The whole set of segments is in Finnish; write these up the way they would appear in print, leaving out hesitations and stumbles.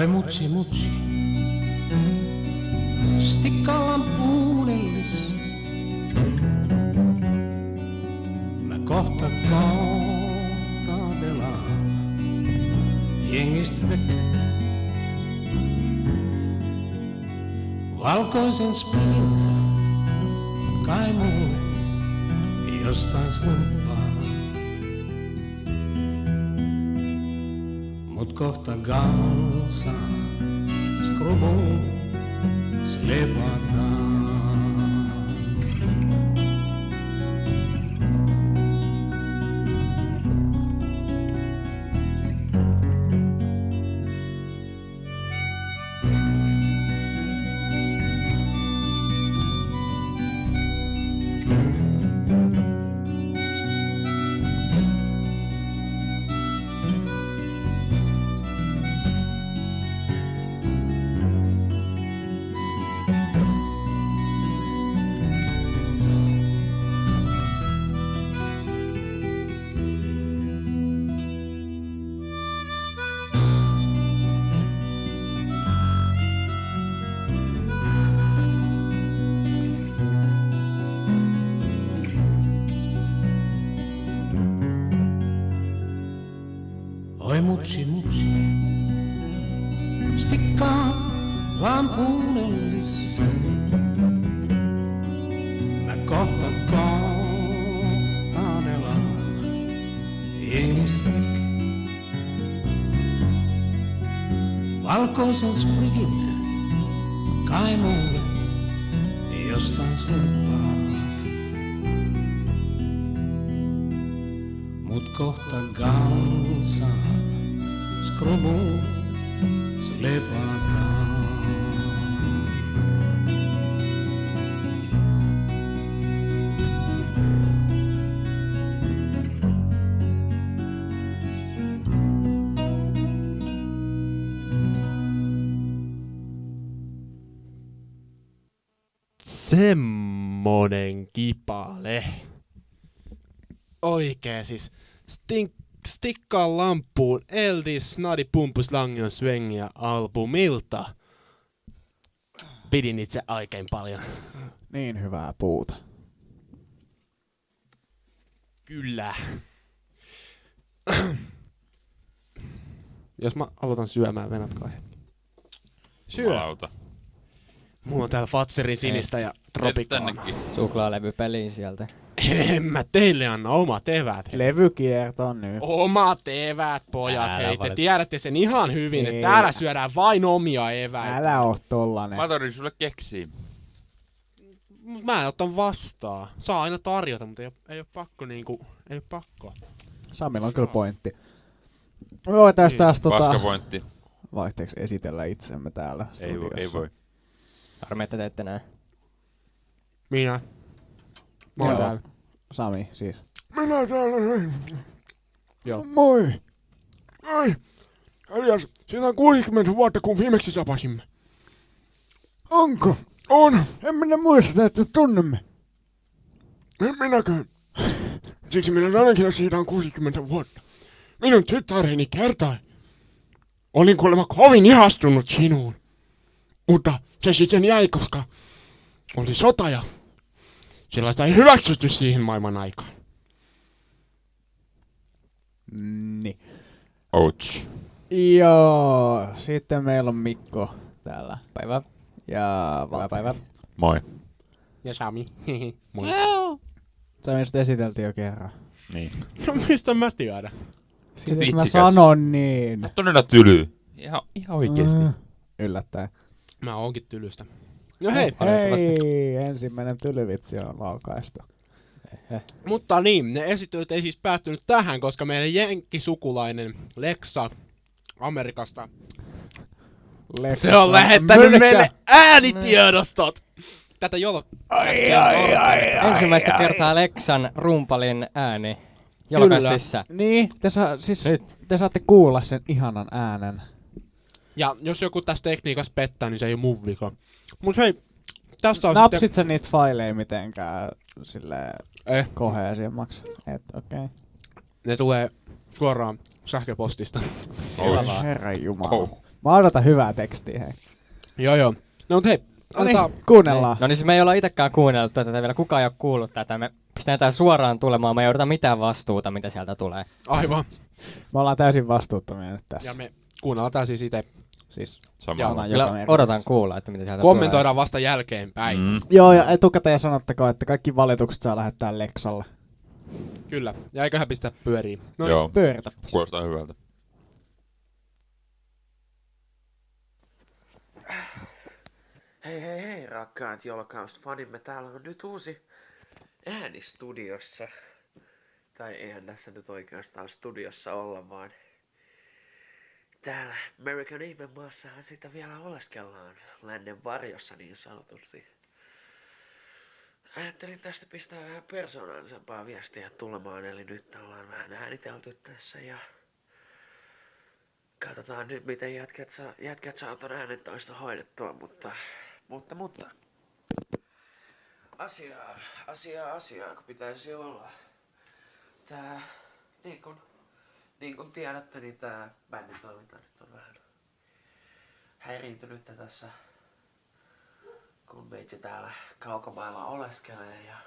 Oi mutsi mutsi, stikkalampuun ellis. Mä kohta pelaan jengistä veke. Valkoisen spin kai mulle jostain slumppaa. Mut kohta gansaan skruvuun slepataan. Oi mutsi mutsi, stikkaa lampuun ellis. Mä kohta kaanelaan jengistä veke. Valkoisen sprigin kai mulle jostain slumpaat. Mut kohta gansaan skruvuun slepataan. Semmonen kipale. Oikee siis. Stikkaa lampuun Eldis Snadi Pumpus Langion Svengiä albumilta. Pidin itse oikein paljon. Niin hyvää puuta. Kyllä. Jos mä aloitan syömään, venatkaa hetki. Jumalauta. Mulla on täällä Fatserin sinistä ja Tropicana. Suklaalevypeliin sieltä. En mä teille anna omat eväät. Levykierto nyt. Omat eväät, pojat. Älä Hei, te valit. tiedätte sen ihan hyvin, Ei. että täällä syödään vain omia eväitä. Älä oo tollanen. Mä tarvitsin sulle keksiä. Mä en ottanut vastaan. Saa aina tarjota, mutta ei oo pakko ei oo pakko. Samilla on kyllä pointti. Me voitais taas Paskapointti. vaihteeksi esitellä itsemme täällä studiossa. Ei voi. Harmi, että te ette näe. Minä. Mä oon Joo. täällä. Sami siis. Minä täällä näin. Joo. Moi! Ai! Elias, siitä on 60 vuotta kun viimeksi tapasimme. Onko? On! En minä muista, että tunnemme. En minäkään. Siksi minä sanonkin, että siitä on 60 vuotta. Minun tyttäreni kertoi. Olin kuulemma kovin ihastunut sinuun. Mutta se sitten jäi, koska oli sota ja sellaista ei hyväksytty siihen maailman aikaan. Niin. Ouch. Joo, sitten meillä on Mikko täällä. Päivä. Ja Päivä. Moi. Ja Sami. Moi. Sami just esiteltiin jo kerran. Niin. No mistä mä tiedän? Sitten mä vitsikäs. sanon niin. Mä oon todella tyly. Ihan oikeesti. Yllättäen. Mä oonkin tylystä. No hei. Hei, ensimmäinen tylyvitsi on laukaistu. Mutta niin, ne esittelyt ei siis päättynyt tähän, koska meidän jenkkisukulainen Lexa Amerikasta, se on lähettänyt meille äänitiedostot! Tätä Ensimmäistä kertaa Lexan rumpalin ääni. Jolokastissa. Niin, te saatte kuulla sen ihanan äänen. Ja jos joku tästä tekniikasta pettää, niin se ei oo mun vika. Mut hei, tästä on Napsit sä niitä faileja mitenkään silleen Eh. koheesimmaksi? Et okei. Ne tulee suoraan sähköpostista. Ouch. Herran jumala. Oh. Mä odotan hyvää tekstiä, hei. Joo. No mut hei, No niin, annetaan... No, niin, kuunnellaan. kuunnellaan. No niin, siis me ei olla itekään kuunneltu tätä vielä. Kukaan ei ole kuullut tätä. Me pistetään tää suoraan tulemaan. Me ei odota mitään vastuuta, mitä sieltä tulee. Aivan. Me ollaan täysin vastuuttomia nyt tässä. Ja me kuunnellaan tää siis ite. Siis Samalla. sanan Kyllä joka odotan kuulla, että mitä sieltä Kommentoidaan vasta jälkeenpäin. Joo, ja etukäteen sanottakaa, että kaikki valitukset saa lähettää Lexalle. Kyllä. Ja eiköhän pistää pyöriin. No, Joo, Pyöritä. kuulostaa hyvältä. Hei, rakkaat Jolkaust-fanimme. Täällä on nyt uusi ääni studiossa. Tai eihän tässä nyt oikeastaan studiossa olla, vaan täällä American Ihmemaassahan sitä vielä oleskellaan lännen varjossa niin sanotusti. Ajattelin tästä pistää vähän persoonallisempaa viestiä tulemaan, eli nyt ollaan vähän äänitelty tässä ja katsotaan nyt miten jätkät saa ton äänentoista hoidettua, mutta asiaa, kun pitäisi olla. Tää, niin kun tiedätte, niin tää bändin toiminta nyt on vähän häiriintynyt tässä, kun meitsi täällä kaukomailla oleskelee ja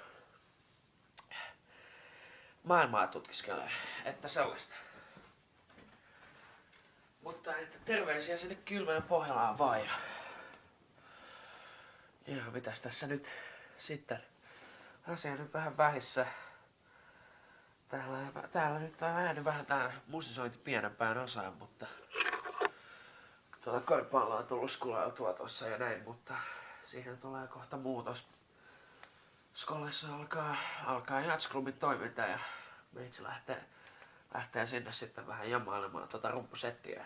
maailmaa tutkiskelee, että sellaista. Mutta että terveisiä sinne kylmään Pohjolaan vaan ja mitäs tässä nyt sitten? Asia nyt vähän vähissä. Täällä nyt on jäänyt vähän tää musisointi pienempään osaan, mutta koripalloa on tullut skulailtua tossa ja näin, mutta siihen tulee kohta muutos. Skolessa alkaa jatsklubin toiminta ja meitsi lähtee sinne sitten vähän jamailemaan rumpusettiä.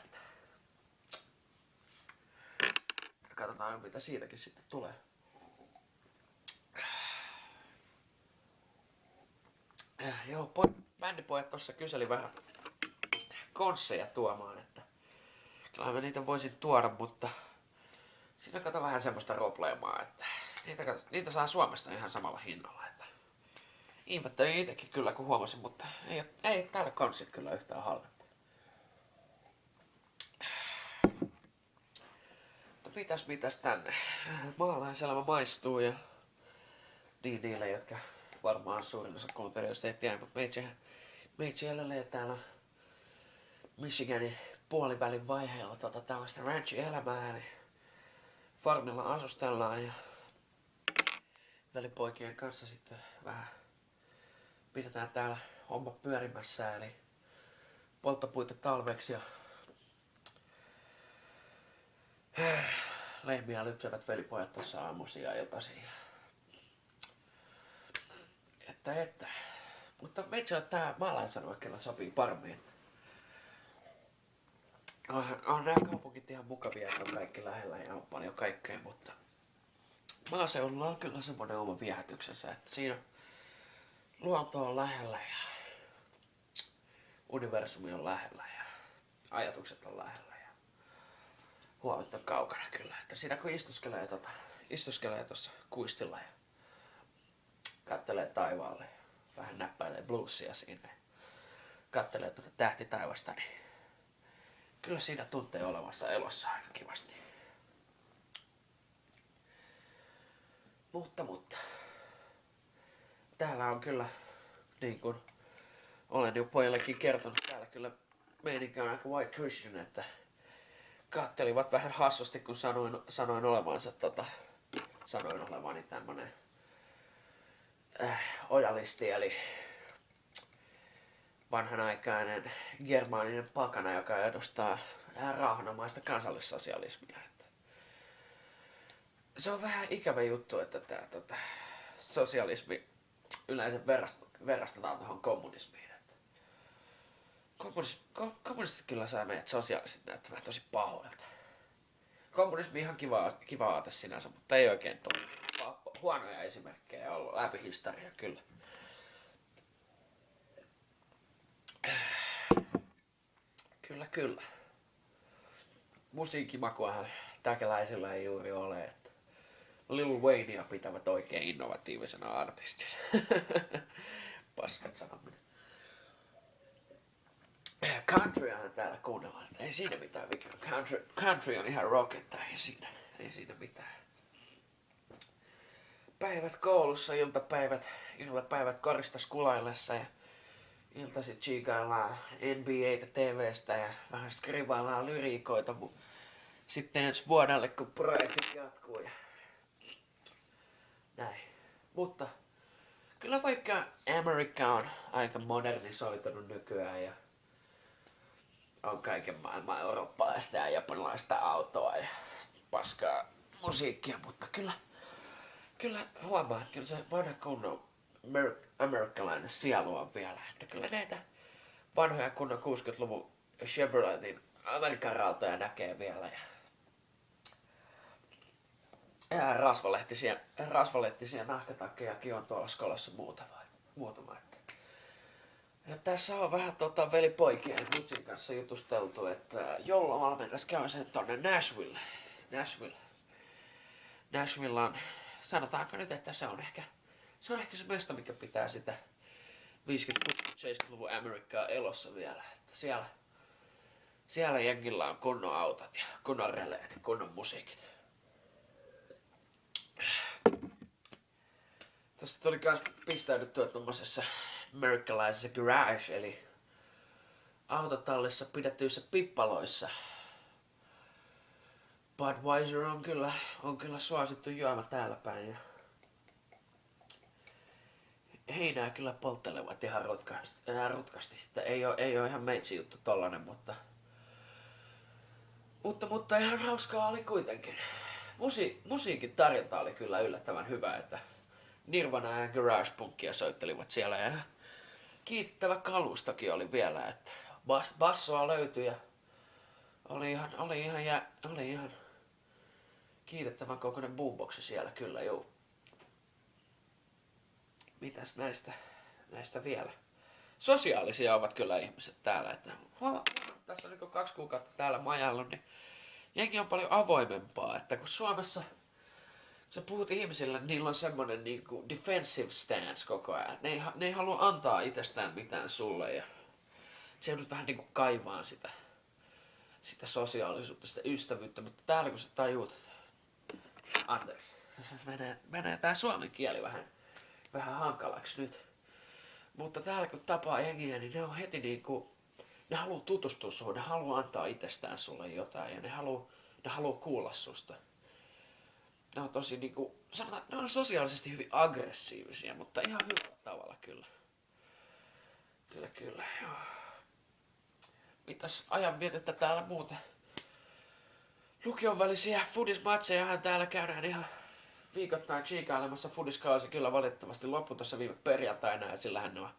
Katsotaan mitä siitäkin sitten tulee. Joo, bändipojat tossa kyseli vähän konsseja tuomaan, että kyllä mä niitä voisin tuoda, mutta siinä kato vähän semmoista probleemaa, että niitä saa Suomesta ihan samalla hinnalla, että ihmettelin itekin kyllä kun huomasin, mutta ei täällä konssit kyllä yhtään halvempaa. Mitäs tänne? Maalaiselämä maistuu ja niin niille, jotka varmaan suurin osa kuuntelijoista ei tiedä, mutta meitsi elelee täällä Michiganin puolivälin vaiheella tällaista ranchi-elämää, niin farmilla asustellaan ja velipoikien kanssa sitten vähän pidetään täällä homma pyörimässä, eli polttopuita talveksi ja lehmiä lypsävät velipojat tossa aamuisin ja iltaisin. Että. Mutta meitsillä tää maalaisanoma kyllä sopii paremmin. On nää kaupungit ihan mukavia, että on kaikki lähellä ja on paljon kaikkea, mutta maaseudulla on kyllä semmonen oma viehätyksensä, että siinä luonto on lähellä ja universumi on lähellä ja ajatukset on lähellä ja huolet on kaukana kyllä. Että siinä kun istuskelee tuossa kuistilla ja kattelee taivaalle ja vähän näppäilee bluesia siinä ja kattelee tuota tähtitaivasta, niin kyllä siinä tuntee olevansa elossa aika kivasti. Mutta. Täällä on kyllä, niin kuin olen jo pojillekin kertonut, täällä kyllä meininki on aika white Christian, että kattelivat vähän hassusti, kun sanoin olevani tämmönen ojalisti, eli vanhanaikainen germaaninen pakana, joka edustaa rauhanomaista kansallissosialismia. Se on vähän ikävä juttu, että tämä sosialismi yleensä verrastetaan tuohon kommunismiin. Kommunistit kyllä saa meidät sosiaaliset näyttämään tosi pahoilta. Kommunismi ihan kiva aate sinänsä, mutta ei oikein toimi. Huonoja esimerkkejä ollut läpi historiaa kyllä. Kyllä. Musiikkimakuahan täkäläisillä ei juuri ole, että Lil Waynea pitävät oikein innovatiivisena artistina. Paskat sanominen. Countryahan täällä kuunnellaan, että ei siinä mitään vikää. Country on ihan rock, että ei siinä mitään. Päivät koulussa, iltapäivät koristas kulaillessa ja iltaisin chiikaillaan NBA:tä TV:stä ja vähän skrivaillaan lyriikoita sitten ensi vuodelle, kun projektit jatkuu ja näin. Mutta kyllä vaikka Amerikka on aika modernisoitunut nykyään ja on kaiken maailman eurooppalaista ja japanilaista autoa ja paskaa musiikkia, mutta kyllä huomaa, että kyllä se vanha kunnon amerikkalainen sielu on vielä. Että kyllä näitä vanhoja kunnon 60-luvun Chevroletin Amerikan rautoja näkee vielä. Ja rasvalehtisiä nahkatakkejakin on tuolla skolassa muutama. Ja tässä on vähän velipoikien Nutsin kanssa jutusteltu, että joululomalla mennäs käydään tonne Nashville on, sanotaanko nyt, että se on ehkä se mesta, mikä pitää sitä 50-70-luvun Amerikkaa elossa vielä. Että siellä jengillä on kunnon autot ja kunnon releet ja kunnon musiikit. Tässä tuli kans pistäydyttyä tommosessa amerikkalaisessa garage, eli autotallissa pidettyissä pippaloissa. Budweiser on kyllä suosittu juoma täällä päin ja heinää kyllä polttelevat ihan rutkasti. Että ei oo ihan meitsi juttu tollanen, mutta ihan hauskaa oli kuitenkin. Musiikin tarjonta oli kyllä yllättävän hyvä, että Nirvana ja Garage Punkia soittelivat siellä ja kiitettävä kalustokin oli vielä, että bassoa löytyi ja oli ihan kiitettävän kokoinen boomboxi siellä kyllä, juu. Mitäs näistä vielä? Sosiaalisia ovat kyllä ihmiset täällä, että tässä on 2 kuukautta täällä majallut, niin jengi on paljon avoimempaa, että kun Suomessa kun sä puhut ihmisille, niillä on semmonen niinku defensive stance koko ajan. Ne ei halua antaa itsestään mitään sulle ja se joudut vähän niinku kaivaan sitä sosiaalisuutta, sitä ystävyyttä, mutta täällä kun sä tajuut, anteeksi, menee tää suomen kieli vähän hankalaksi nyt. Mutta täällä kun tapaa jengiä, niin ne on heti niinku, ne haluu tutustua suhun, ne haluu antaa itsestään sulle jotain ja ne haluu kuulla susta. Ne on tosi niinku, sanotaan, ne on sosiaalisesti hyvin aggressiivisia, mutta ihan hyvällä tavalla kyllä. Kyllä, joo. Mitäs ajanvietettä täällä muuten? Lukion välisiä fudismatsejahan täällä käydään ihan viikoittain chiikailemassa. Fudiskausi kyllä valitettavasti loppui tuossa viime perjantaina ja sillähän ne on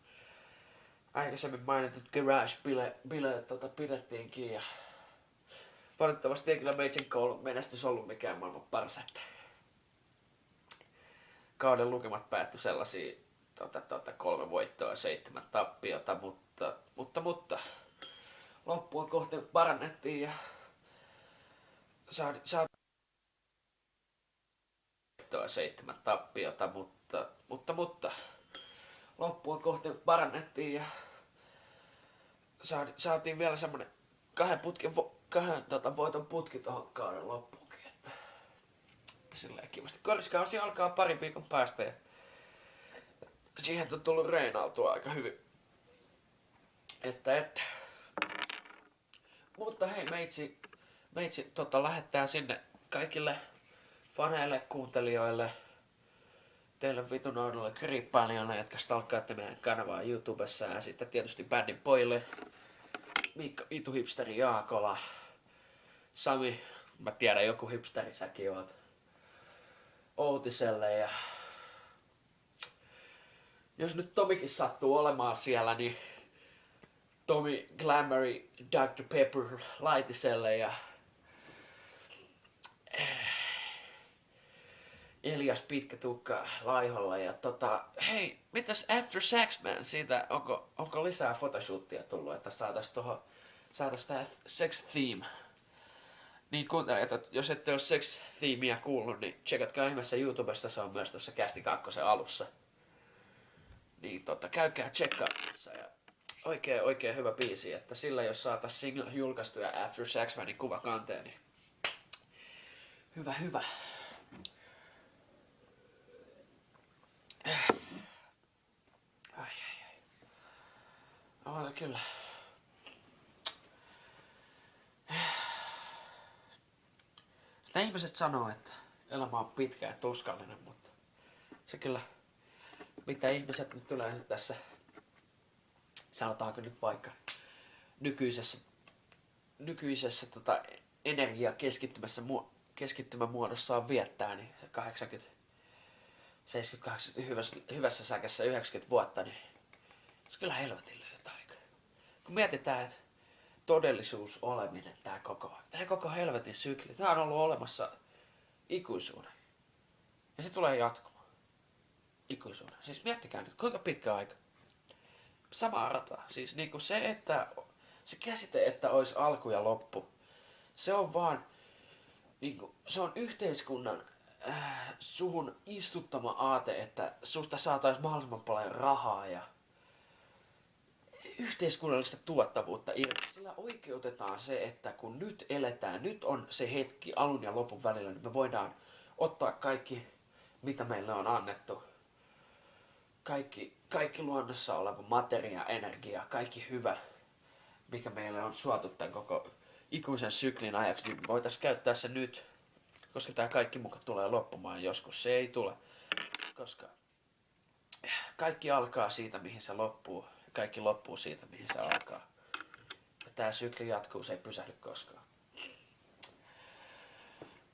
aikaisemmin mainitut garage-bileet pidettiinkin ja valitettavasti ei kyllä meitsin koulun menestys ollut mikään maailman paras. Kauden lukemat päättyi sellaisia 3 voittoa ja 7 tappiota, mutta loppua kohti parannettiin ja saatiin 7 tappiota, mutta loppua kohti parannettiin ja saatiin vielä semmonen 2 voiton putki tohon kauden loppuunkin, että silleen kivasti. Koriskausi alkaa 2 viikon päästä ja siihen on tullut reenautua aika hyvin. Että. Mutta hei, meitsi lähettää sinne kaikille faneille, kuuntelijoille, teille vitunoidulle kriippailijoille, jotka stalkkaatte meidän kanavaa YouTubessa ja sitten tietysti bändin pojille, Miikka Itu Hipsteri Jaakola, Sami, mä tiedän joku hipsteri säkin oot, Outiselle ja jos nyt Tomikin sattuu olemaan siellä, niin Tomi Glamouri, Dr. Pepper Laitiselle ja Elias Pitkätukka Laiholle ja hei, mitäs After Saxman siitä, onko lisää photoshoottia tullut, että saatais tää sex theme. Niin kuuntelijat, että jos ette ole sex themea kuullut, niin tsekatkaa ihmeessä YouTubesta, se on myös tuossa Kästi 2 alussa. Niin käykää tsekkaamassa ja oikein hyvä biisi, että sillä jos saatais single julkaistu ja After Saxmanin kuva kanteen, niin hyvä. Ai. Kyllä. Sitä ihmiset sanoo, että elämä on pitkä ja tuskallinen, mutta se kyllä, mitä ihmiset nyt yleensä tässä, sanotaanko nyt vaikka nykyisessä energiakeskittymässä keskittymän muodossaan viettää, niin 80, 70, 80, hyvässä säkässä 90 vuotta, niin se kyllä helvetin lyhyt aika. Kun mietitään, että todellisuus, oleminen, tää koko helvetin sykli, tää on ollut olemassa ikuisuuden. Ja se tulee jatkumaan. Ikuisuuden. Siis miettikää nyt, kuinka pitkä aika. Samaa rataa. Siis niinku se käsite, että olisi alku ja loppu, se on vaan, niinku, se on yhteiskunnan suhun istuttama aate, että susta saataisiin mahdollisimman paljon rahaa ja yhteiskunnallista tuottavuutta irti. Sillä oikeutetaan se, että kun nyt eletään, nyt on se hetki alun ja lopun välillä, niin me voidaan ottaa kaikki, mitä meille on annettu. Kaikki luonnossa oleva materia, energia, kaikki hyvä, mikä meille on suotu tämän koko ikuisen syklin ajaksi, niin voitaisiin käyttää se nyt, koska tämä kaikki muka tulee loppumaan joskus. Se ei tule, koska kaikki alkaa siitä, mihin se loppuu. Kaikki loppuu siitä, mihin se alkaa. Ja tää sykli jatkuu, se ei pysähdy koskaan.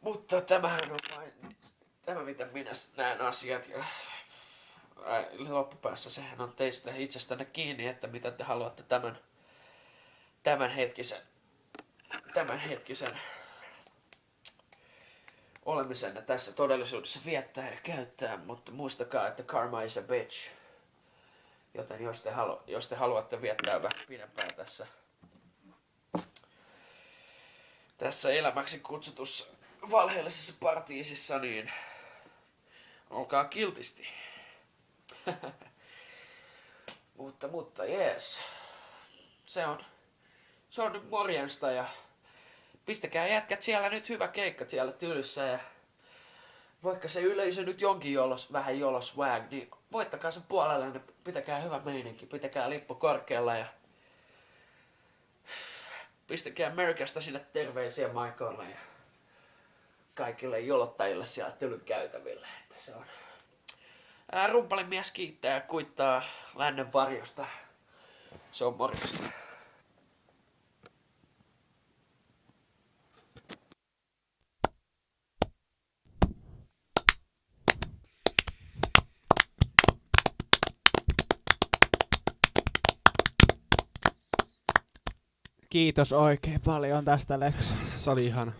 Mutta tämähän on vain tämä, mitä minä näen asiat. Ja loppupäässä sehän on teistä itsestänne kiinni, että mitä te haluatte tämänhetkisen olemisenne tässä todellisuudessa viettää ja käyttää. Mutta muistakaa, että karma is a bitch. Joten jos te haluatte viettää vähän pidempään tässä elämäksi kutsutussa valheellisessa partiisissa, niin olkaa kiltisti. mutta jees. Se on nyt morjensta ja pistäkää jätkät siellä nyt hyvä keikka siellä Tylyssä ja vaikka se yleisö nyt jonkin vähän jolos swag, niin voittakaa sen puolelle, niin pitäkää hyvä meininki, pitäkää lippu korkealla ja pistäkää Amerikasta sinne terveisiä Michaelille ja kaikille jolottajille siellä Tylyn käytävillä. Että se on. Rumpalimies kiittää ja kuittaa lännen varjosta. Se on morjesta. Kiitos oikein paljon tästä, Lex. Se oli ihana.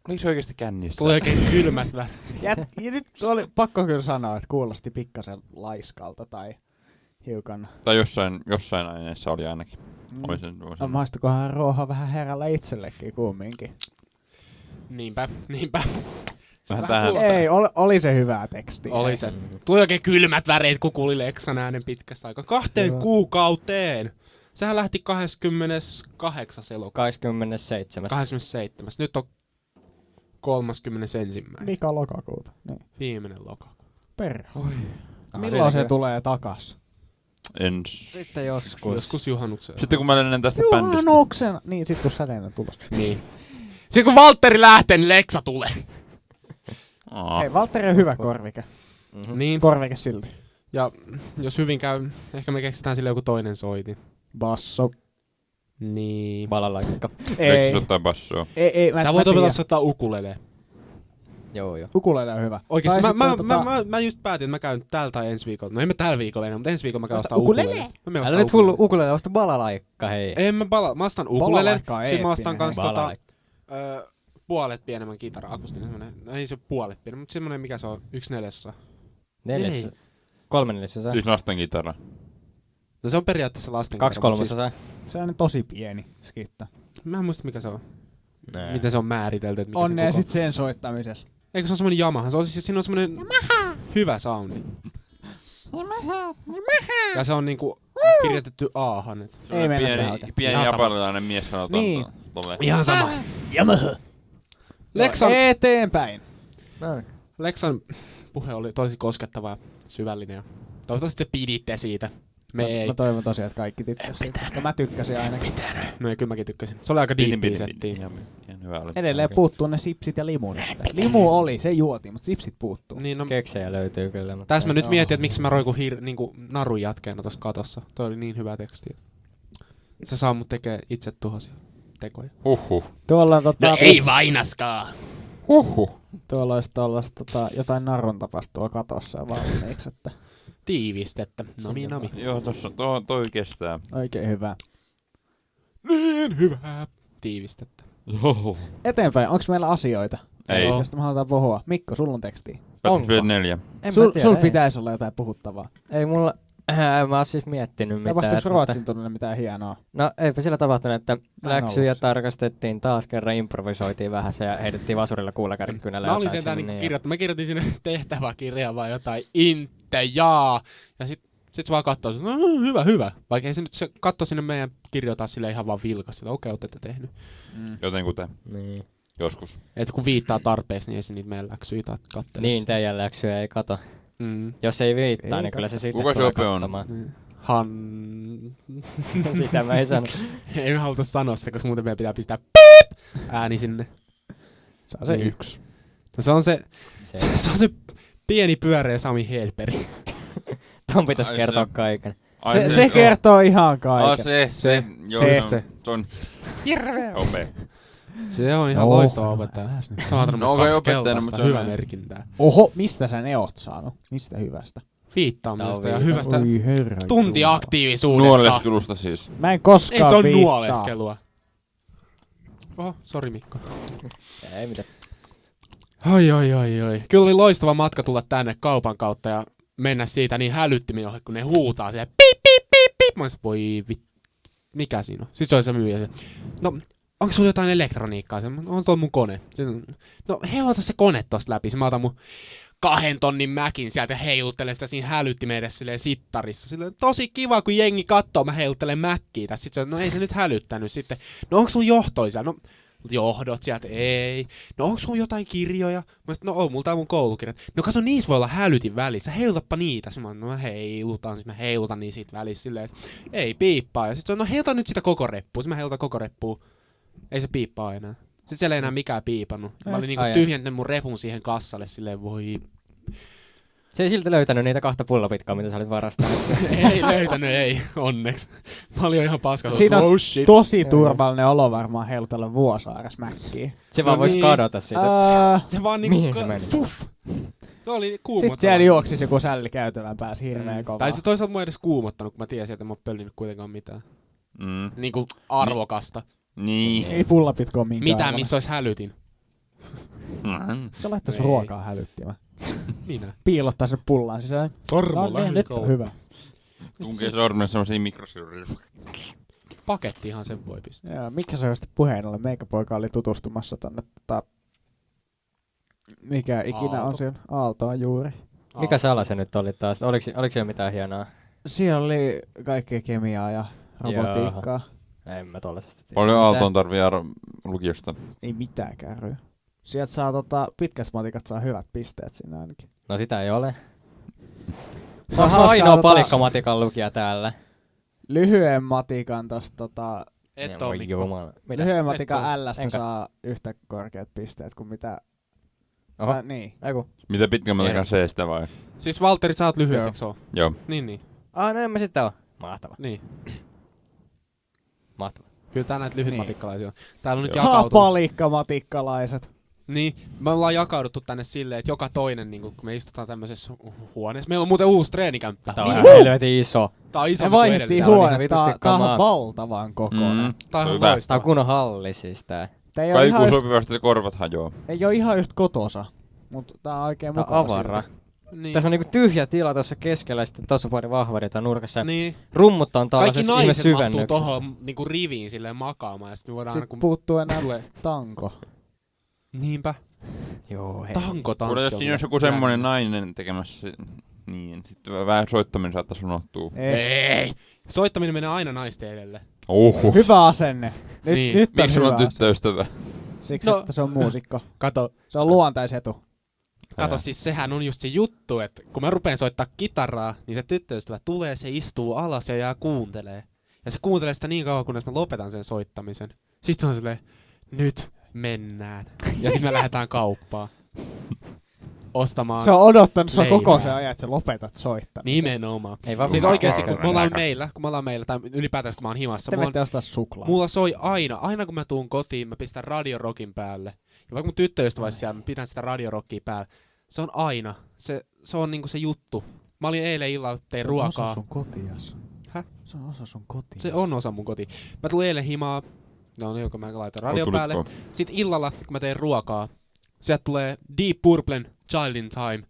Oliko se oikeesti kännissä? Tuli oikein kylmät värit. Ja nyt oli pakko kyllä sanoa, että kuulosti pikkasen laiskalta tai hiukan. Tai jossain aineessa oli ainakin. No, maistukohan ruoha vähän herralla itsellekin kumminkin. Niinpä. Vähän tähän. Ei, oli se hyvää tekstiä. Oli se. Tuli oikein kylmät väreet, kun kuuli Leksan äänen pitkästä aikaa. 2 kuukauteen! Sehän lähti 28. elokuuta. 27. 27. Nyt on 31. Vika lokakuuta. Niin. Viimeinen lokakuu. Perho. Aha, Milloin se kyllä. tulee takas? Sitten joskus. Joskus juhannuksena. Sitten kun mä lennän tästä bändistä. Juhannuksena. Niin, sit kun sädeinä tulos. Niin. Sitten kun Valtteri lähtee, niin Leksa tulee. Hei, Valtteri on hyvä korvike. Mm-hmm. Niin. Korvike silti. Ja jos hyvin käy, ehkä me keksitään sille joku toinen soitin. Basso. Niin. Balalaikka. Eikö se ottaa bassoa? Ei, Sä voit opetella soittaa ukulele. Joo. Ukulele on hyvä. Oikeesti, Tai mä just päätin, että mä käyn täällä tai ensi viikolla. No en mä tällä viikolla enää, mutta ensi viikolla mä käyn ostaa ukulele. ukulele. Mä menen Älä ostaa nyt hullu ukulele, osta balalaikka, hei. En mä ostan ukulele. Balalaikka on Sitten mä ostan eeppinen, kans Balalaikka. puolet pienemmän kitaran, akustinen semmonen. No ei se puolet pienemmän, mutta semmonen mikä se on, 1/4. 4. 3/4. Siis lasten kitara. No se on periaatteessa lasten 2/3. Se on tosi pieni skitta. Mä en muista mikä se on. Nää. Miten se on määritelty, että mikä On se ne koko... sit sen soittamisessa. Eikö se on semmonen Yamaha? Se on siis, siinä on semmonen hyvä soundi. Ja se on niinku... kirjoitettu Ahan. Ei mennä tähän oikein. Pieni Ihan sama. japanilainen mies sanoo Niin. tolle. Ihan sama. Lexan, Eteenpäin. Lexan puhe oli tosi koskettava ja syvällinen. Ja toivottavasti te piditte siitä. Me ei. Mä toivon tosiaan, että kaikki tykkäsivät, koska mä tykkäsin ainakin. No ei, kyllä mäkin tykkäsin. Se oli aika diippiä settiä. Ihan hyvä oli. Edelleen puuttuu ne sipsit ja limun. Limu oli, se juotiin, mutta sipsit puuttuu. Niin, no, Keksejä löytyy kyllä. Mutta tässä mä nyt Joo. mietin, että miksi mä roikun niinku narun jatkeena tossa katossa. Toi oli niin hyvä teksti. Se saa mut tekee itse tuhoisia tekoja. Huhhuh. Tuolla on vainaskaan! tuolla olisi tollaista jotain narun tapasta tuolla katossa valmiiksi, että Tiivistettä. Nami. Joo, tossa toi kestää. oikein hyvä. Niin hyvää tiivistettä. Joo. Eteenpäin, onks meillä asioita? Ei. Josta me halutaan puhua. Mikko, sulla on tekstiä. Battlefield 4. en Sul mä tiedä, ei. pitäisi olla jotain puhuttavaa. Ei mulla... mä oon siis miettinyt mitään. Tapahtuuko että- Ruotsin tunnille mitään hienoa? No eipä sillä tapahtunut, että Mä en läksyjä ollut. tarkastettiin taas kerran, improvisoitiin vähän ja heitettiin vasurilla kuulakärkikynällä. Mä olin sieltä niin mä kirjoitin sinne tehtäväkirjaan vaan jotain intejaa. Ja sit se vaan katsoo, että no, hyvä. Vaikka ei se nyt se katsoi sinne meidän kirjoja taas sille ihan vaan vilkas. Sillä okei, ootte tehnyt. Jotenkuten. Niin. Joskus. Että kun viittaa tarpeeksi, niin ei se niitä meidän läksyjä kattele. Niin, teidän läksyjä ei kato. Mm. Jos ei viittaa, Ei niin kyllä se sitten Kuka se tulee ope on? katsomaan. Sitä mä en sano. ei me haluta sanoa sitä, koska muuten meidän pitää pistää piip ääni sinne. Se on se Niin. yksi. No se on se Se, pieni pyöreä Sami Helperi. ton pitäis Ai kertoa se- kaiken. Se kertoo ihan kaiken. Se. Joo, Se. se. Se on hirveä ope. Se on ihan Joo. loistava opettaja. Se on antanut No myös okei, 2 opettajana, keltaista mutta se on hyvä näin. merkintää. Oho, mistä sä ne oot saanut? Mistä hyvästä? Viittaamisesta ja Tää on hyvästä Oi herra tuntiaktiivisuudesta. Nuoleskelusta siis. Mä en koskaan Ei se on viittaa. nuoleskelua. Oho, sori Mikko. Ei mitään. Oi. Kyllä oli loistava matka tulla tänne kaupan kautta ja mennä siitä niin hälyttimin ohi, kun ne huutaa siellä piip, piip, piip, piip. Mä olisin, voi mikä siinä on? Siis se oli se myyjä. No, onko sulla jotain elektroniikkaa? On tuo mun kone. No, heilota se kone tosta läpi. Mä otan mun 2 tonnin mäkin sieltä ja heiluttelen sitä siinä hälyttimen edessä silleen sittarissa. Silleen, tosi kiva, kun jengi kattoo, mä heiluttelen mäkkiä tässä. Sitten se, no ei se nyt hälyttänyt sitten. No onko sulla johtoisia? No johdot sieltä, ei. No onko sulla jotain kirjoja? Mä sanoin, no on, multa on mun koulukirjat. No kato, niissä voi olla hälytin välissä, heilutappa niitä. Sitten mä heilutan, sit mä heilutan niin siitä välissä silleen, että ei piippaa. Ja sit se on, no heiluta nyt sitä koko reppua. Sitten mä heilutan koko reppua. Ei se piippaa enää. Sitten siellä ei enää mikään piipannut. Mä olin niinku Ai, tyhjentänyt mun repun siihen kassalle silleen, voi... Se ei silti löytänyt niitä 2 pullopitkaa, mitä sä olit varastanut. ei löytänyt, ei, onneksi. Mä olin jo ihan paskassa. Siinä on Oh shit. tosi turvallinen olo varmaan heilutella Vuosaaressa mäkkiä. Se vaan No vois niin. kadota siitä. Se vaan Mihin niinku... se meni? Puff. Se oli kuumottava. Sitten siellä juoksisi joku sälli käytävän päässä hirveän kovaa. Tai se toisaalta mua edes kuumottanut, kun mä tiesin, että mä oon pöllinyt kuitenkaan mitään. Niinku arvokasta. Niin. Ei pullapitko ole minkään Mitään, arvoinen. missä olisi hälytin. Se laittaisi Ei. ruokaa hälyttimään. Minä. Piilottaa sen pullaan sisään. No niin, nyt on hyvä. Tunkee sormen semmoisiin mikrosiruihin. Pakettihan sen voi pistää. Joo, mikä se on sitten puheen ollen? Meikäpoika oli tutustumassa tonne mikä ikinä Aalto. on siellä? Aaltoon juuri. Mikä sala se nyt oli taas? Oliko siellä mitään hienoa? Siellä oli kaikkea kemiaa ja robotiikkaa. En mä tollasesta tiedä. Paljon Aaltoon tarvii lukiosta. Ei mitään kärryä. Sieltä saa pitkäs matikat saa hyvät pisteet sinne ainakin. No sitä ei ole. Se Saas on nostaa ainoa tota- palikkamatikan lukija täällä. Lyhyen matikan tosta Et Ja oo voi Mikko. jumala. Mitä? lyhyen Et matikan oo. L:stä Enkä. saa yhtä korkeat pisteet kuin mitä... Oho. Niin. Eiku. Mitä pitkän matikan C-stä vai? Siis Valtteri, sä oot lyhyeksi, oo? Joo. Niin. No en mä sitten oo. Mahtava. Niin. Mahtava. Kyllä tää näitä lyhytmatikkalaisia on. Täällä on nyt Joo. jakautunut. Palikkamatikalaiset. Niin, me ollaan jakauduttu tänne silleen, että joka toinen, niin kun me istutaan tämmöisessä huoneessa. Meillä on muuten uusi treenikämppä. Tää on ihan helvetin iso. Tää on iso Me vaihdettiin Täällä on huone. ihan vitusti Tää on kamaa. valtavan kokoinen. Tää on Se on ihan hyvä. Tää loistava. on kunnon halli siis tää. Tää ei ole Kaikuu ihan, sopivasti, että korvat hajoaa. ei ole ihan just kotosa. Mut tää on oikein Tää on mukava avara. silti. Niin. Tässä on niinku tyhjä tila tuossa keskellä ja sitten tossa pari vahvaria nurkassa. Niin. Rummut on Kaikki tällaisessa ihme naiset mahtuu syvennyksessä. tohon niinku riviin silleen makaamaan ja sit me voidaan aina Sitten kun puuttuu enää tulee. tanko. Niinpä. Joo, hei. Tanko tanssi. Kuule, jos siinä olisi joku semmonen nainen tekemässä Niin, sitten vähän soittaminen saattaisi unohtua. Ei! Soittaminen menee aina naisten edelle. Hyvä asenne. Niin. Nyt Miksi sulla on hyvä tyttöystävä? asenne. Siksi, No. että se on muusikko. Kato, Se on luontaisetu. siis sehän on just se juttu, että kun mä rupeen soittaa kitaraa, niin se tyttöystävä tulee, se istuu alas ja jää kuuntelee. Ja se kuuntelee sitä niin kauan, kunnes mä lopetan sen soittamisen. Sitten se on silleen, nyt mennään. Ja sitten me lähdetään kauppaan. Ostamaan. Se on odottanut sua leivää. koko sen ajan, että sä lopetat soittaa. Nimenomaan. Ei vaan Siis oikeesti, kun me ollaan Aika. meillä, tai ylipäätään kun mä oon himassa, Sitten menette ostaa suklaa. mulla soi aina kun mä tuun kotiin, mä pistän radiorokin päälle. Ja vaikka mun tyttöystävä olisi siellä, mä pidän sitä radiorockia päällä. Se on aina. Se on niinku se juttu. Mä olin eilen illalla, tein Se on osa ruokaa. sun kotias. Häh? Se on osa sun kotias. Se on osa mun koti. Mä tulin eilen himaa. No niin, kun mä laitan radio päälle. Sitten illalla, kun mä tein ruokaa, sieltä tulee Deep Purplen Child in Time,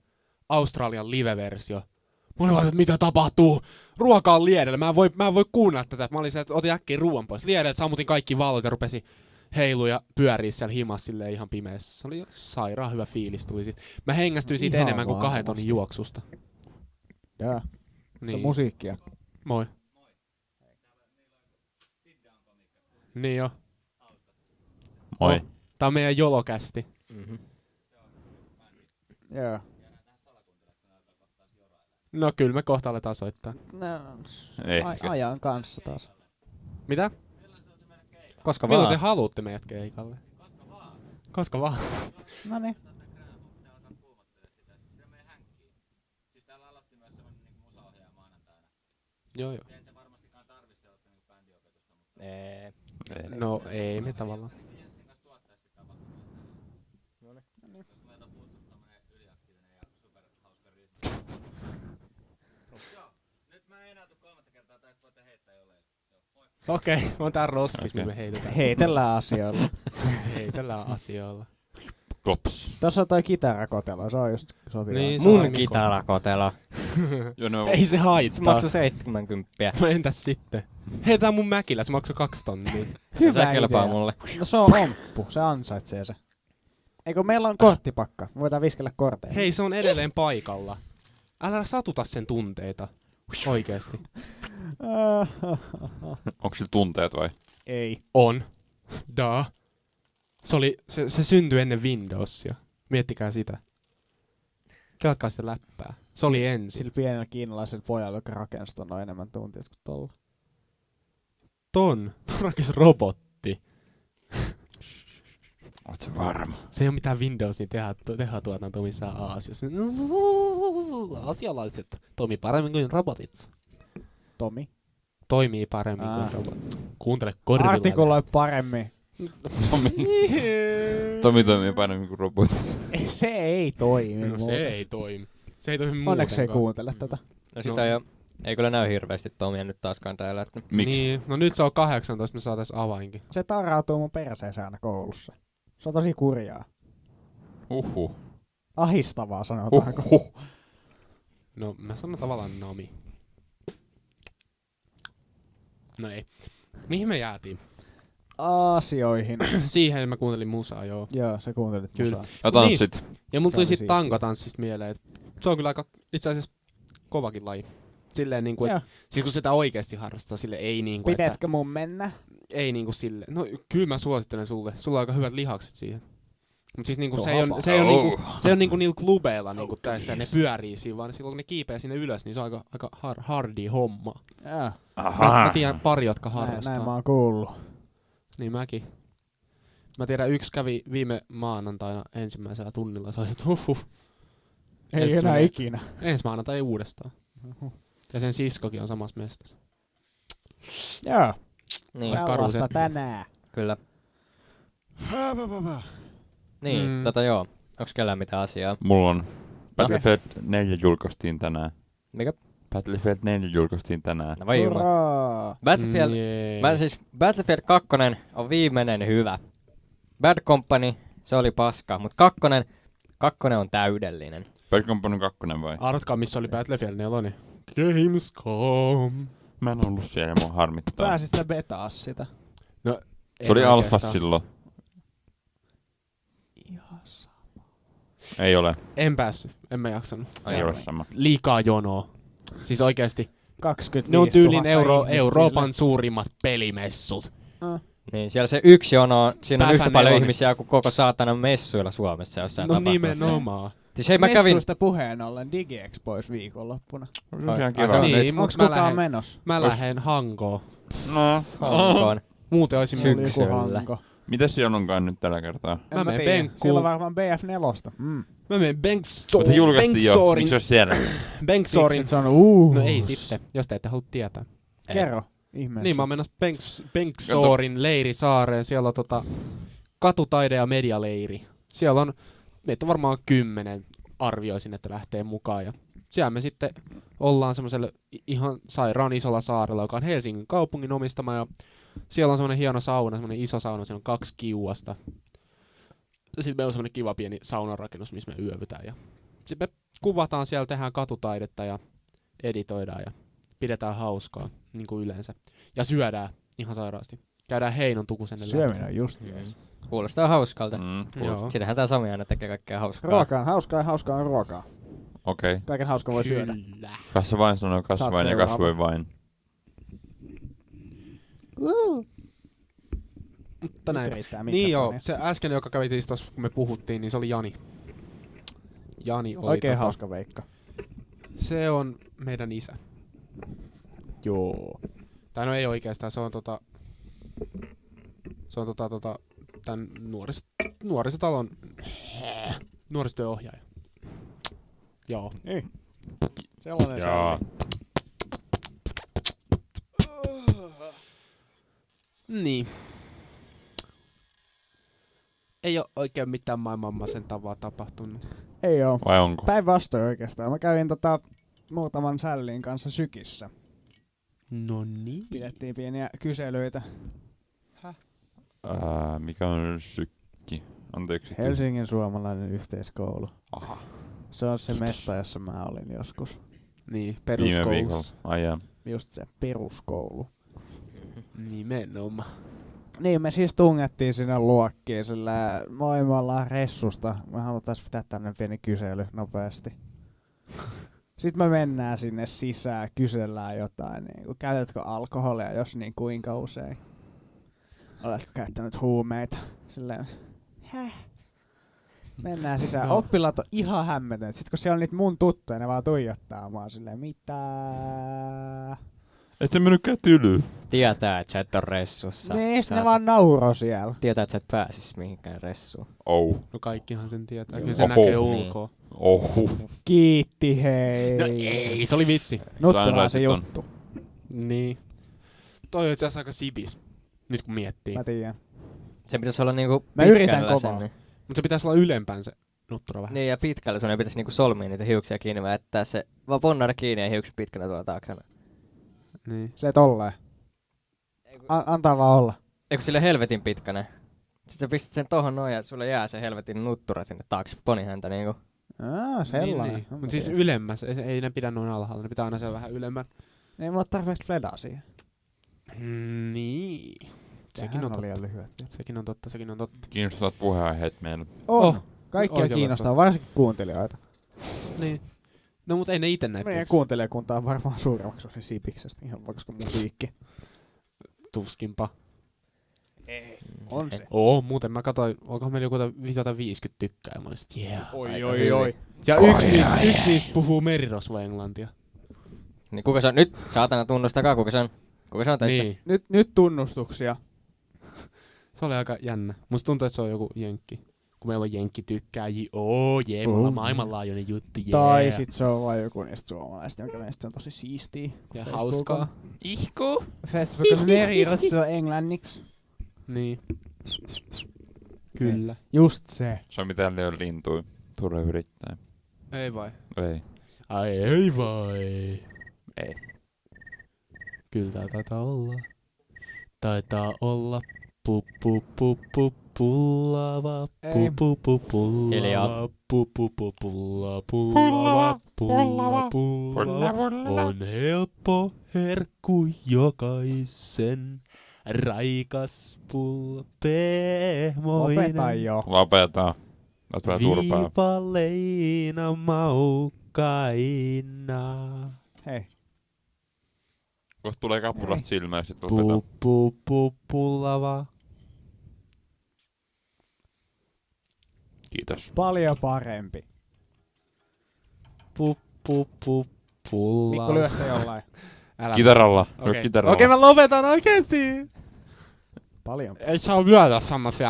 Australian live-versio. Mä olin vaan, että mitä tapahtuu? Ruoka on liedellä. Mä en voi kuunnella tätä. Mä olin se, että otin äkkiä ruoan pois liedeltä, sammutin kaikki valot ja rupesi heilu ja pyörii siellä himassa silleen ihan pimeässä. Se oli sairaan hyvä fiilis tuli sit. Mä hengästyin siitä Ihan enemmän kuin 2 varmasti. tonnin juoksusta. Jaa. Se on Niin. musiikkia. Moi. Niin jo. Moi. Tää on meidän jolokästi. Mhm. Joo. No kyllä me kohta aletaan soittaa. No, Ehkä. ajan kanssa taas. Mitä? Koska Milloin te vaan. haluatte meidät keikalle? Koska vaan. No niin. Joo. Ei. No ei me tavallaan. Okei, mä oon tää roskis, Okei. me heitetään. Heitellään asioilla. Heitellään asioilla. Klops. Tuossa on toi kitarakotelo, se on just sopiva. Niin, se on Mun Mikko. kitarakotelo. Joo, ne Ei se Se haittaa. maksoi 70. No entäs sitten? Heitetään mun mäkillä, se maksoi 2 tonnia. Hyvä Se kelpaa idea. mulle. No se on omppu, se ansaitsee se. Eikö meillä on korttipakka? Me voidaan viskellä korteja. Hei, se on edelleen paikalla. Älä satuta sen tunteita. Oikeesti. Onko sillä tunteet vai? Ei. On. Se syntyi ennen Windowsia. Miettikää sitä. Kelatkaa sitä läppää. Se oli ensin. Sillä pienellä kiinalaisella pojalla, joka rakensi ton, on enemmän tuntia kuin tolla. Ton rakesi robotti. Oot sä varma? Se ei ole mitään Windowsin tehatuotantoa missään Aasiassa. Asialaiset toimii paremmin kuin robotit. Tomi. Toimii paremmin kuin robotit. Kuuntele korvilla. Artikuloi paremmin. Tomi toimii paremmin kuin robotti. Se ei toimi. No se ei toimi. Se ei toimi muutenkaan. Onneksi ei kuuntele tätä. No sitä jo. Ei kyllä näy hirveästi Tomia nyt taaskaan täällä. Että Miksi? Niin, no nyt se on 18, me saatais avainkin. Se tarrautuu mun perseeseen aina koulussa. Se on tosi kurjaa. Uhuh. Ahistavaa sanotaanko. Uhuh. No mä sanon tavallaan nomi. No ei. Mihin me jäätiin? Asioihin. Siihen mä kuuntelin musaa, joo. Joo, sä kuuntelit Kyllä. musaa. Ja tanssit. Ja mulla Se tuli oli sit siistiä. tankotanssista mieleen, että se on kyllä aika itse asiassa kovakin laji. Silleen niinku, Joo. siis kun sitä oikeesti harrastaa, sille ei niinku, että Pitäisikö mun mennä? ei niinku sille. No kyllä mä suosittelen sulle. Sulla on aika hyvät lihakset siihen. Mut siis niinku Tuo se ei hapa. on, se ei on niinku, se on niinku niillä klubeilla niinku tässä, ne pyörii siinä, vaan silloin kun ne kiipee sinne ylös, niin se on aika hardi homma. Joo. Mä tiedän pari, jotka Näin harrastaa. mä oon kuullut. Niin mäkin. Mä tiedän, yksi kävi viime maanantaina ensimmäisellä tunnilla, se oli, että Ei Ensi enää tulee- ikinä. ensi maanantai uudestaan. Ja sen siskokin on samassa mestassa. Joo. niin, Karu Tällaista se. tänään. kyllä. Niin, joo. Onks kellään mitään asiaa? Mulla on. Battlefield 4 julkaistiin tänään. Mikä? Battlefield 4 julkaistiin tänään. No vai jumala. Hurraa. Battlefield, Battlefield 2 on viimeinen hyvä. Bad Company, se oli paska, mut kakkonen on täydellinen. Bad Company 2 vai? Arvatkaa, missä oli Battlefield 4. Gamescom. Mä en ollut siellä, mua harmittaa. Pääsit sä betaa sitä? No, Se oli en alfa oikeastaan. silloin. Ihan sama. Ei ole. En päässyt, en mä jaksanut. Ei ole sama. Liikaa jonoa. Siis oikeesti. 25 Ne on tyylin 000 ihmistä Euroopan suurimmat pelimessut. Niin, siellä se yksi jono, siinä on Päfä yhtä paljon nelonen. ihmisiä kuin koko saatanan messuilla Suomessa jossain No tapahtumassa. nimenomaan. Siis hei, mä kävin... Messuista puheen ollen DigiExpois viikonloppuna. Se on ihan Ai, kiva. se on Niin, Onks mut mä kukaan lähden, menossa? mä lähden Hankoon. No, Hankoon. Muuten olisin Oli joku Syksyllä. Hanko. mitäs siellä onkaan nyt tällä kertaa? Mä menen tiedä. penkkuun. Siellä on varmaan BF4. Mä menen Mutta se julkaistiin jo. Miksi se olisi siellä? Banksorin. Siksi, että se on No ei sitten, jos te ette halua tietää. Kerro. Ihmeessä. Niin, mä oon menossa Banksorin leirisaareen. Siellä on katutaide- ja medialeiri. Siellä on, meitä on varmaan 10 arvioisin, että lähtee mukaan. Ja siellä me sitten ollaan semmoisella ihan sairaan isolla saarella, joka on Helsingin kaupungin omistama. Ja siellä on semmoinen hieno sauna, semmoinen iso sauna, siinä on 2 kiuasta. Sitten meillä on semmoinen kiva pieni saunarakennus, missä me yövytään. Ja sitten me kuvataan siellä, tehdään katutaidetta ja editoidaan ja pidetään hauskaa, niin kuin yleensä. Ja syödään ihan sairaasti. Käydään Heinon tukusenne läpi. Syöminen on just jees. Kuulostaa hauskalta. Joo. Siinähän tää Sami aina tekee kaikkea hauskaa. Ruoka on hauskaa ja hauskaa on ruokaa. Okei. Kaiken hauskaa voi syödä. Kyllä. Kasva vain sanoo kasvain ja seuraava. kasvoi vain. Mutta näin. Nyt riittää Niin joo, mikrofonia. se äsken, joka kävi siis tossa, kun me puhuttiin, niin se oli Jani. Jani oli Oikein hauska Veikka. Se on meidän isä. Joo. Tai no ei oikeastaan, se on tän nuorisotalon nuorisotyöohjaaja. Joo. Niin. Sellainen se Jaa. oli. Niin. Ei oo oikein mitään maailmanmaisen tavaa tapahtunut. Ei oo. Vai onko? Päinvastoin oikeastaan. Mä kävin muutaman sällin kanssa Sykissä. No niin. Pidettiin pieniä kyselyitä. Mikä on sykki? Anteeksi. Helsingin suomalainen yhteiskoulu. Aha. Se on se mesta, jossa mä olin joskus. Niin, Viime viikolla. peruskoulussa. Ai jaa. Just se peruskoulu. Nimenomaan. Niin, me siis tungettiin sinne luokkiin sillä moi, me ollaan Ressusta. Me halutais pitää tänne pieni kysely nopeasti. Sitten me mennään sinne sisään, kysellään jotain, niin kuin, käytätkö alkoholia, jos niin kuinka usein? Oletko käyttänyt huumeita? Silleen, Mennään sisään. No. Oppilaat on ihan hämmentyneet. Sitten kun siellä on niitä mun tuttuja, ne vaan tuijottaa mua silleen, mitä? Et sä mennytkään tylyyn. Tietää, että sä et oo ressussa. Niin, Sä ne vaan nauro siellä. Tietää, että sä et pääsis mihinkään ressuun. Oh. No kaikkihan sen tietää. Joo. Kyllä se Oho. näkee Niin. ulkoa. Oh. Kiitti hei. No ei, se oli vitsi. Nutturaa se Sain juttu. Niin. Toi on itse asiassa aika sibis. Nyt kun miettii. Mä tiedän. Se pitäisi olla niinku Mä yritän pitkällä kovaa. sen, Mutta se pitäisi olla ylempään se nuttura vähän. Niin, ja pitkällä sun ei pitäisi niinku solmia niitä hiuksia kiinni, vaan jättää se vaan ponnada kiinni ja hiukset pitkänä tuolla taakana. Niin. Se tolleen. Antaa vaan olla. Eikö sille helvetin pitkänä? Sitten sä pistät sen tohon noin ja sulle jää se helvetin nuttura sinne taakse ponihäntä niinku. Sellainen. Niin. No, Mutta siis ylemmäs. Ei ne pidä noin alhaalla. Ne pitää aina siellä vähän ylemmän. ei mulla ole tarpeeksi fledaa siihen. Niin. Sekin Sehän on on liian totta. lyhyet. Sekin on totta. Sekin on totta. Kiinnostavat puheenaiheet meillä. On. Kaikkia Oikein kiinnostaa, varsinkin kuuntelijoita. Niin. No mut ei ne ite näitä Meidän kuuntelijakunta on varmaan suuremmaksi osin Sipiksestä, ihan vaikka musiikki. tuskinpa. On se. Muuten mä katsoin, onkohan meillä joku 50 tykkää. Ja mä olin sit, yeah. Oi. Ja yksi niistä puhuu merirosvo-englantia. Niin kuka se on? Nyt saatana tunnustakaa, kuka se on? Kuka se on teistä? Niin. Nyt tunnustuksia. Se oli aika jännä. Musta tuntuu, että se on joku jenkki. Kun meillä on jenkkitykkäjiä. Me ollaan maailmanlaajuinen juttu. Yeah. Tai sit se on vaan joku niistä suomalaisista, jonka mielestä se on tosi siistiä. Ja Facebook hauskaa. on- Ihku! Facebook on merirosvo englanniksi. Niin. Kyllä. Just se. Se on mitään liian lintui. Turha yrittää. Ei vai? Ei. Ai ei vai? Ei. Kyllä taitaa olla. Taitaa olla. Pullava. Ei. Hiljaa. Pullava. On helppo herkku jokaisen. Raikas pulla pehmoinen. Lopeta jo. Lopeta. Oot vähän turpaa. Viipaleina maukkaina. Hei. Kohta tulee kapulasta silmään ja sit lopetaan. Pullava. Kiitos. Paljon parempi. Pullava. Mikko lyö sitä jollain. Älä. Kitaralla. Okei, Kitaralla. Okei, mä lopetan oikeesti. Paljon Ei saa lyödä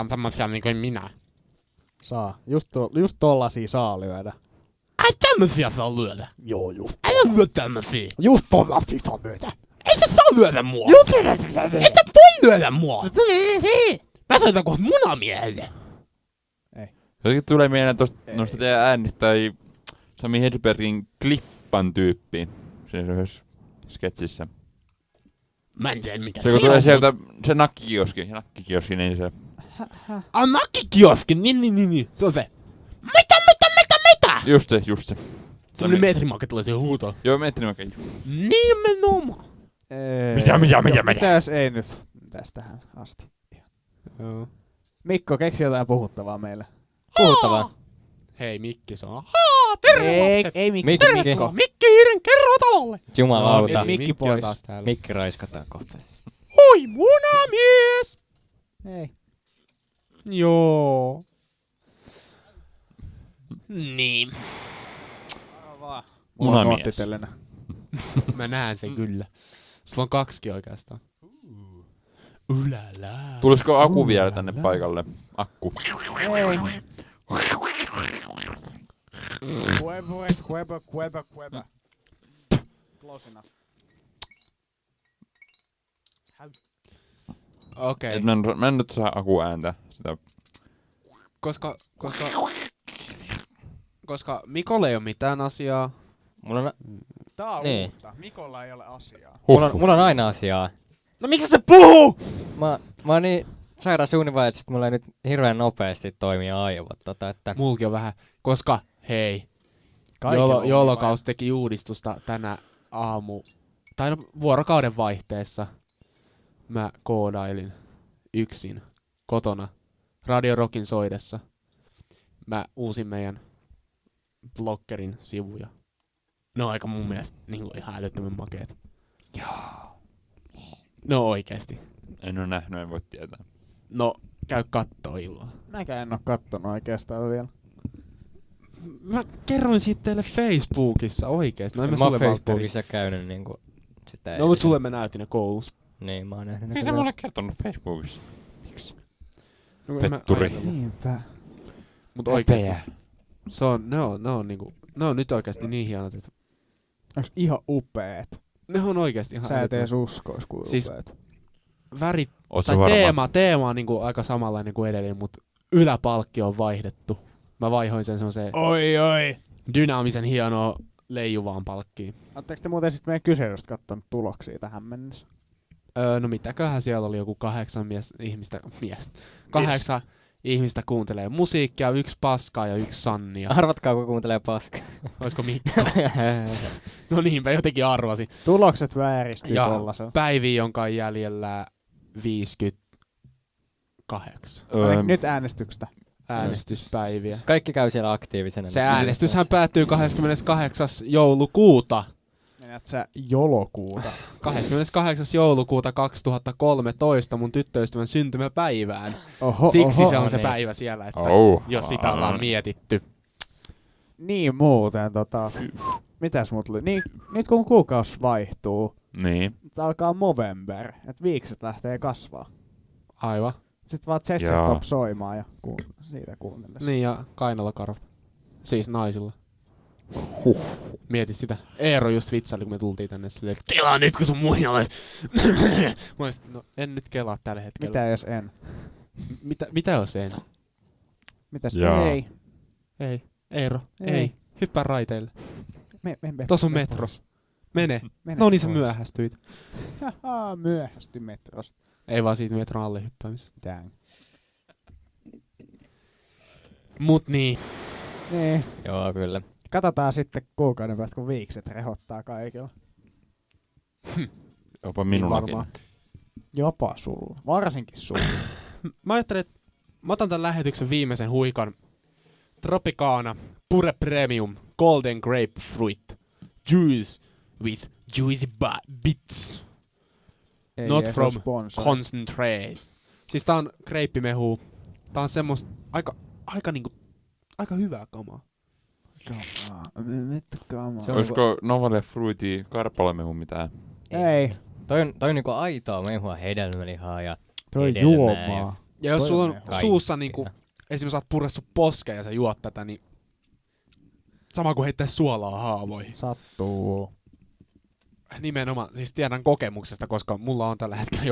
tämmösiä niin kuin minä. saa. Just tollasia saa lyödä. Ai tämmösiä saa lyödä. Joo, just. Älä lyö tämmösiä. Just tollasia saa lyödä. Ei sä saa lyödä mua. Et sä voi lyödä mua. Mä soitan kohta munamiehelle. Jotenkin tulee mieleen noista teidän äänistä tai Sami Hedbergin Klippan tyyppiin. Siinä yhdessä sketsissä. Mä en tiedä mikä Se kun tulee sieltä se nakkikioski, niin se... nakkikioski, niin. Se on se. Mitä? Just se. Semmonen metrimakka tulee siihen huutoon. Joo, metrimakka. Nimenomaan. Mitä? Mitäs ei nyt tästähän asti. Joo. Mikko, keksi jotain puhuttavaa meille. Puhuttavaa. Hei, Mikki se on. Ei Mikki. Mikko. Mikki Hiiren kerroo talolle. Jumalauta. Mikki pois. taas täällä. Mikki raiskataan kohta. Oi, munamies! Ei. Joo. Niin. Munamies. Mä näen sen kyllä. Sulla on 2 oikeastaan. Ulala. Tulisiko Aku vielä tänne paikalle? Akku. Ei. Kueba. Close enough. Okei. Et mä en nyt saa Aku ääntä. Sitä. Koska Mikolla ei ole mitään asiaa. Mulla on, Tää on Niin. uutta. Mikolla ei ole asiaa. mulla on aina asiaa. No miksi se puhuu? Mä oon niin sairaan suunnivaja, että sit mulla ei nyt hirveän nopeasti toimia aivot. Että Mulki on vähän. Koska, hei. Kaikilla on Jolokaus teki uudistusta tänä tai vuorokauden vaihteessa. Mä koodailin yksin kotona Radio Rockin soidessa. Mä uusin meidän bloggerin sivuja. Ne on aika mun mielestä niin ihan älyttömän makeet. Joo. No oikeesti. En oo nähnyt, en voi tietää. No, käy kattoo illalla. Mäkään en oo kattonut oikeastaan vielä. Mä kerroin siitä teille Facebookissa oikeesti. No, en mä sulle oon Valtteri. Facebookissa käynyt niinku sitä. No mut sulle mä näytin ne koulussa. Niin, mä oon nähnyt ne. Miksi sä mulle kertonut Facebookissa? Miksi? No, Petturi. Niinpä. Mut oikeesti. Ne on nyt oikeesti niin hienot, että Onks ihan upeet? ne on oikeesti ihan Sä et älyttömän. ees uskois kuin Siis- upeet. Värit Oot sä tai varma? teema on niinku aika samanlainen kuin edellinen, mut yläpalkki on vaihdettu. Mä vaihoin sen semmoiseen Oi. dynaamisen hienoa leijuvaan palkkiin. Ootteko te muuten sit meidän kyselystä kattonut tuloksia tähän mennessä? No mitäköhän siellä oli joku 8 ihmistä kuuntelee musiikkia, 1 paskaa ja 1 sannia. Arvatkaa, kun kuuntelee paskaa. Oisko Mikko? No niinpä jotenkin arvasin. Tulokset vääristyy Ja tollasella. päiviä, jonka on jäljellä 58 Nyt äänestyksestä. äänestyspäiviä. Kaikki käy siellä aktiivisena. Se äänestyshän päättyy 28. joulukuuta. Menet sä jolokuuta. 28. joulukuuta 2013 mun tyttöystävän syntymäpäivään. Oho, Siksi se on no se niin. päivä siellä, että jos sitä ollaan mietitty. Niin muuten mitäs mut tuli? Niin, nyt kun kuukausi vaihtuu, Niin. alkaa Movember, että viikset lähtee kasvaa. Aivan. Sitten vaan ZZ Joo. Top soimaan ja siitä kuunnellessa. Niin ja kainalokarvat. Siis naisilla. Mieti sitä. Eero just vitsaili, kun me tultiin tänne silleen, että kelaa nyt, kun sun muija olet. Mä olisin, no en nyt kelaa tällä hetkellä. Mitä jos en? Mitä jos en? Mitäs Jaa. ei? Ei. Eero, Ei. ei. Hyppää raiteille. Me, Tossa on metro. Mene. No niin sä myöhästyit. Haha, myöhästy metrosta. Ei vaan siitä metron alle hyppäämis. Dang. Mut niin. Niin. Joo, kyllä. Katsotaan sitten kuukauden päästä, kun viikset rehottaa kaikilla. Jopa Niin minullakin. varmaan. Jopa sulla. Varsinkin sulla. Mä ajattelin, että mä otan tän lähetyksen viimeisen huikan Tropicana Pure Premium Golden Grapefruit Juice with juicy bits. Ei Not edes from sponsori. concentrate. Siis tää on kreippimehu. Tää on semmoista aika hyvää kamaa. Mitä kamaa? Se on Olisiko Novale Fruity karpalomehu mitään? Ei, Toi on niinku aitoa mehua, hedelmälihaa ja toi hedelmää juomaa. Ja jos Toi sulla on on mehu. suussa Kaikkea. niinku, esimerkiksi sä oot puressut poskeen ja sä juot tätä, niin sama kuin heittää suolaa haavoihin. Sattuu. Nimenomaan, siis tiedän kokemuksesta, koska mulla on tällä hetkellä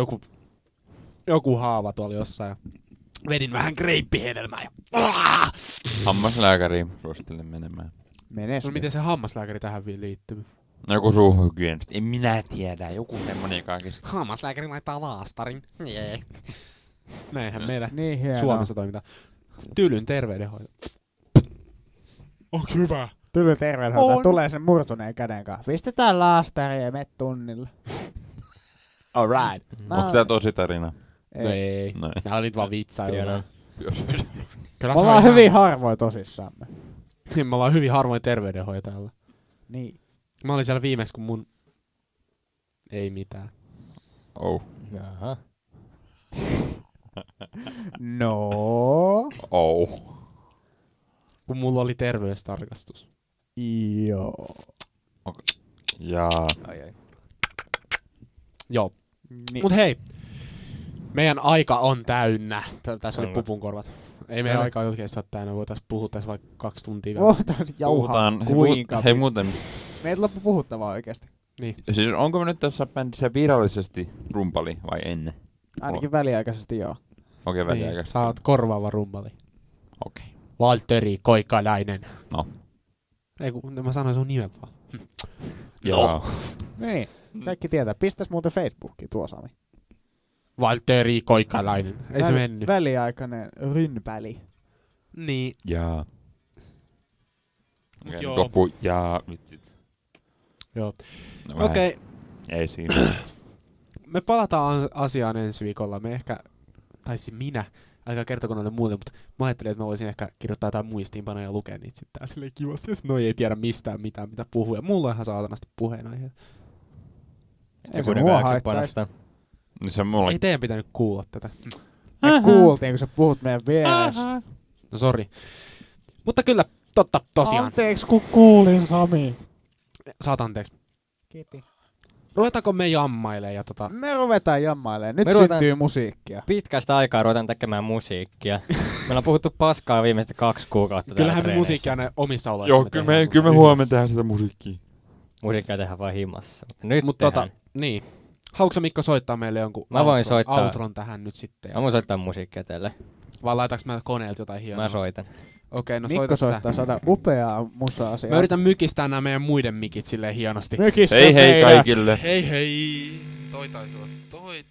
joku haava tuolla jossain. Ja vedin vähän greippihedelmää ja... Hammaslääkäriin suosittelen menemään. Menes. No miten se hammaslääkäri tähän liittyy? No joku suuhygienistä. En minä tiedä. Joku semmonen kaikista. Hammaslääkäri laittaa laastarin. Jee. Näinhän meillä Niin hienoa. Suomessa toimitaan. Tylyn terveydenhoito. Onks hyvä? Tyly terveydenhoitaja On. tulee sen murtuneen käden kanssa. Pistetään laastari ja met tunnille. Alright. Onko tää tosi tarina? No ei. Noin. Nää olit vaan vitsailuja. Hienoa. Jos Kyllä Me se ollaan on hyvin harvoin tosissamme. ihan... Me ollaan hyvin harvoin terveydenhoitajalla. Niin. Mä olin siellä viimeksi, kun mun... Ei mitään. Oh. Jaha. No. Oh. Kun mulla oli terveystarkastus. Joo. Jaa. Ai. Joo. Niin. Mut hei. Meidän aika on täynnä. Tässä oli Onko? pupunkorvat. Ei meidän Joo. aika oikeesti ole täynnä. Voitais puhua tässä vaikka 2 tuntia vielä. Kohtaan jauhaa kuinka. Hei muuten, Meitä loppu puhuttavaa oikeesti. Niin. siis onko me nyt tässä bändissä virallisesti rumpali vai ennen? Ainakin väliaikaisesti joo. Okei, Niin. väliaikaisesti. Sä oot korvaava rumpali. Okei. Valtteri Koikalainen. No. Ei kun mä sanoin sun nimen vaan. Joo. Niin. Kaikki tietää. Pistäs muuten Facebookiin tuo Sami. Valtteri Koikalainen. Ei se mennyt. Väliaikainen rynpäli. Niin. Jaa. Mut Okei, joo. nyt loppu. Jaa, nyt sit. Joo. No, vähän. Okei. Ei siinä. Me palataan asiaan ensi viikolla. Me ehkä, tai siis minä, älkää kertoko noille muille, mutta mä ajattelin, että mä voisin ehkä kirjoittaa jotain muistiinpanoja ja lukea niitä sitten silleen kivasti, jos noi ei tiedä mistään mitään, mitä puhuu. Ja mulla on ihan saatanasti puheenaiheet. Et se Ei se kuitenkaan mua jaksa haittais. panostaa. Niin se mulla. Ei teidän pitänyt kuulla tätä. Me kuultiin, kun sä puhut meidän vieressä. No sori. Mutta kyllä, totta, tosiaan. Anteeksi, kun kuulin, Sami. Saat anteeksi. Kiitos. Ruvetaanko me jammailemaan ja Me ruvetaan jammailemaan. Nyt Me ruvetaan- syntyy musiikkia. Pitkästä aikaa ruvetaan tekemään musiikkia. Meillä on puhuttu paskaa viimeiset 2 kuukautta. kyllähän me treeneissä. musiikkia ne omissa oloissa. Joo, kyllä me huomenna tehdään sitä musiikkia. Musiikkia tehdään vaan himassa. Mutta nyt Mut tehdään. niin. Haluatko sä, Mikko soittaa meille jonkun Mä voin soittaa. outron tähän nyt sitten? Mä voin soittaa musiikkia teille. Vai laitaanko mä koneelta jotain hienoa? Mä soitan. Okei, no Mikko soita sä. soittaa 100 upeaa musaa siellä. Mä yritän mykistää nämä meidän muiden mikit silleen hienosti. Mykistä Hei hei teidän. kaikille. Hei hei! Toi taisi olla toi.